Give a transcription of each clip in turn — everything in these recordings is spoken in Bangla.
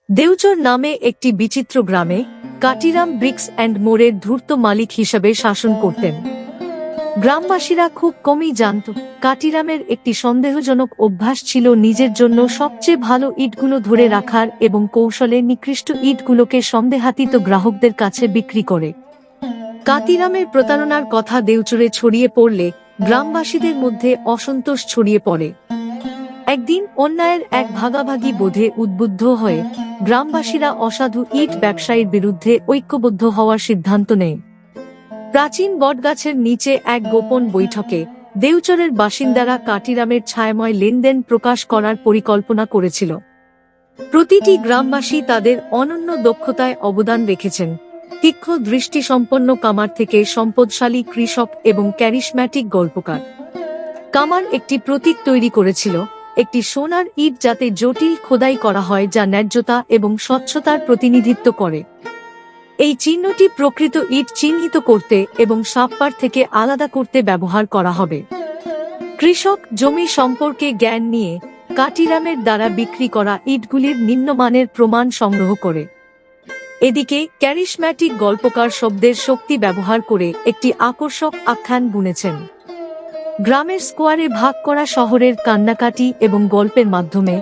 দেউচর নামে একটি বিচিত্র গ্রামে কাটিরাম ব্রিক্স অ্যান্ড মোড়ের ধূর্ত মালিক হিসাবে শাসন করতেন। গ্রামবাসীরা খুব কমই জানত কাটিরামের একটি সন্দেহজনক অভ্যাস ছিল নিজের জন্য সবচেয়ে ভালো ইটগুলো ধরে রাখার এবং কৌশলে নিকৃষ্ট ইটগুলোকে সন্দেহাতীত গ্রাহকদের কাছে বিক্রি করে। কাটিরামের প্রতারণার কথা দেউচরে ছড়িয়ে পড়লে গ্রামবাসীদের মধ্যে অসন্তোষ ছড়িয়ে পড়ে। একদিন অন্যায়ের এক ভাগাভাগি বোধে উদ্বুদ্ধ হয়ে গ্রামবাসীরা অসাধু ইট ব্যবসায়ীর বিরুদ্ধে ঐক্যবদ্ধ হওয়ার সিদ্ধান্ত নেয়। প্রাচীন বটগাছের নিচে এক গোপন বৈঠকে দেউচরের বাসিন্দারা কাটিরামের ছায়াময় লেনদেন প্রকাশ করার পরিকল্পনা করেছিল। প্রতিটি গ্রামবাসী তাদের অনন্য দক্ষতায় অবদান রেখেছেন। তীক্ষ্ণ দৃষ্টিসম্পন্ন কামার থেকে সম্পদশালী কৃষক এবং ক্যারিশম্যাটিক গল্পকার। কামার একটি প্রতীক তৈরি করেছিল, একটি সোনার ইট যাতে জটিল খোদাই করা হয় যা ন্যায্যতা এবং স্বচ্ছতার প্রতিনিধিত্ব করে। এই চিহ্নটি প্রকৃত ইট চিহ্নিত করতে এবং সাপ্পার থেকে আলাদা করতে ব্যবহার করা হবে। কৃষক জমি সম্পর্কে জ্ঞান নিয়ে কাটিরামের দ্বারা বিক্রি করা ইটগুলির নিম্নমানের প্রমাণ সংগ্রহ করে। এদিকে ক্যারিশম্যাটিক গল্পকার শব্দের শক্তি ব্যবহার করে একটি আকর্ষক আখ্যান বুনেছেন। গ্রামের স্কোয়ারে ভাগ করা শহরের কান্নাকাটি এবং গল্পের মাধ্যমে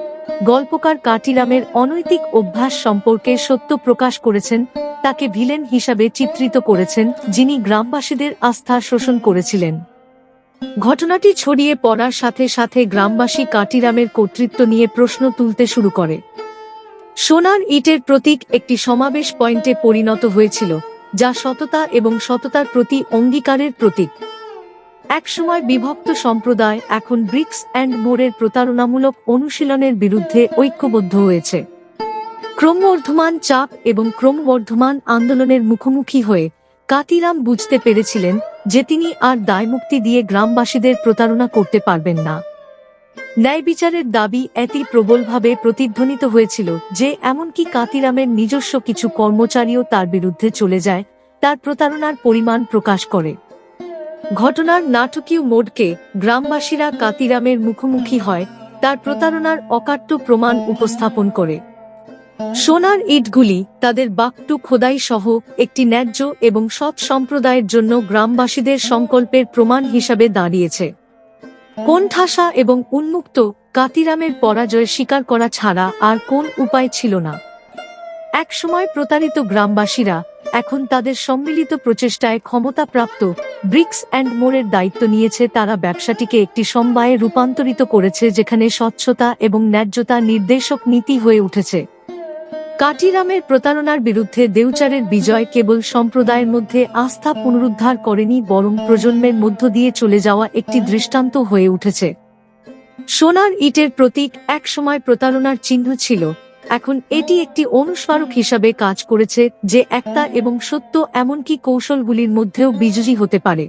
গল্পকার কাটিরামের অনৈতিক অভ্যাস সম্পর্কে সত্য প্রকাশ করেছেন, তাকে ভিলেন হিসাবে চিত্রিত করেছেন যিনি গ্রামবাসীদের আস্থা শোষণ করেছিলেন। ঘটনাটি ছড়িয়ে পড়ার সাথে সাথে গ্রামবাসী কাটিরামের কর্তৃত্ব নিয়ে প্রশ্ন তুলতে শুরু করে। সোনার ইটের প্রতীক একটি সমাবেশ পয়েন্টে পরিণত হয়েছিল, যা সততা এবং সততার প্রতি অঙ্গীকারের প্রতীক। একসময় বিভক্ত সম্প্রদায় এখন ব্রিক্স অ্যান্ড মোড়ের প্রতারণামূলক অনুশীলনের বিরুদ্ধে ঐক্যবদ্ধ হয়েছে। ক্রমবর্ধমান চাপ এবং ক্রমবর্ধমান আন্দোলনের মুখোমুখি হয়ে কাটিরাম বুঝতে পেরেছিলেন যে তিনি আর দায়মুক্তি দিয়ে গ্রামবাসীদের প্রতারণা করতে পারবেন না। ন্যায় বিচারের দাবি এতই প্রবলভাবে প্রতিধ্বনিত হয়েছিল যে এমনকি কাটিরামের নিজস্ব কিছু কর্মচারীও তার বিরুদ্ধে চলে যায়, তার প্রতারণার পরিমাণ প্রকাশ করে। ঘটনার নাটকীয় মোড়কে গ্রামবাসীরা কাটিরামের মুখোমুখি হয়, তার প্রতারণার অকাট্য প্রমাণ উপস্থাপন করে। সোনার ইটগুলি তাদের বাক্টু খোদাই সহ একটি ন্যায্য এবং সৎ সম্প্রদায়ের জন্য গ্রামবাসীদের সংকল্পের প্রমাণ হিসাবে দাঁড়িয়েছে। কোণঠাসা এবং উন্মুক্ত কাটিরামের পরাজয় স্বীকার করা ছাড়া আর কোন উপায় ছিল না। একসময় প্রতারিত গ্রামবাসীরা এখন তাদের সম্মিলিত প্রচেষ্টায় ক্ষমতাপ্রাপ্ত ব্রিক্স অ্যান্ড মোড়ের দায়িত্ব নিয়েছে। তারা ব্যবসাটিকে একটি সমবায়ে রূপান্তরিত করেছে যেখানে স্বচ্ছতা এবং ন্যায্যতা নির্দেশক নীতি হয়ে উঠেছে। কাটিরামের প্রতারণার বিরুদ্ধে দেউচারের বিজয় কেবল সম্প্রদায়ের মধ্যে আস্থা পুনরুদ্ধার করেনি, বরং প্রজন্মের মধ্য দিয়ে চলে যাওয়া একটি দৃষ্টান্ত হয়ে উঠেছে। সোনার ইটের প্রতীক একসময় প্রতারণার চিহ্ন ছিল, এখন এটি একটি অনুস্মারক হিসাবে কাজ করেছে যে একতা এবং সত্য এমনকি কৌশলগুলির মধ্যেও বিজয়ী হতে পারে।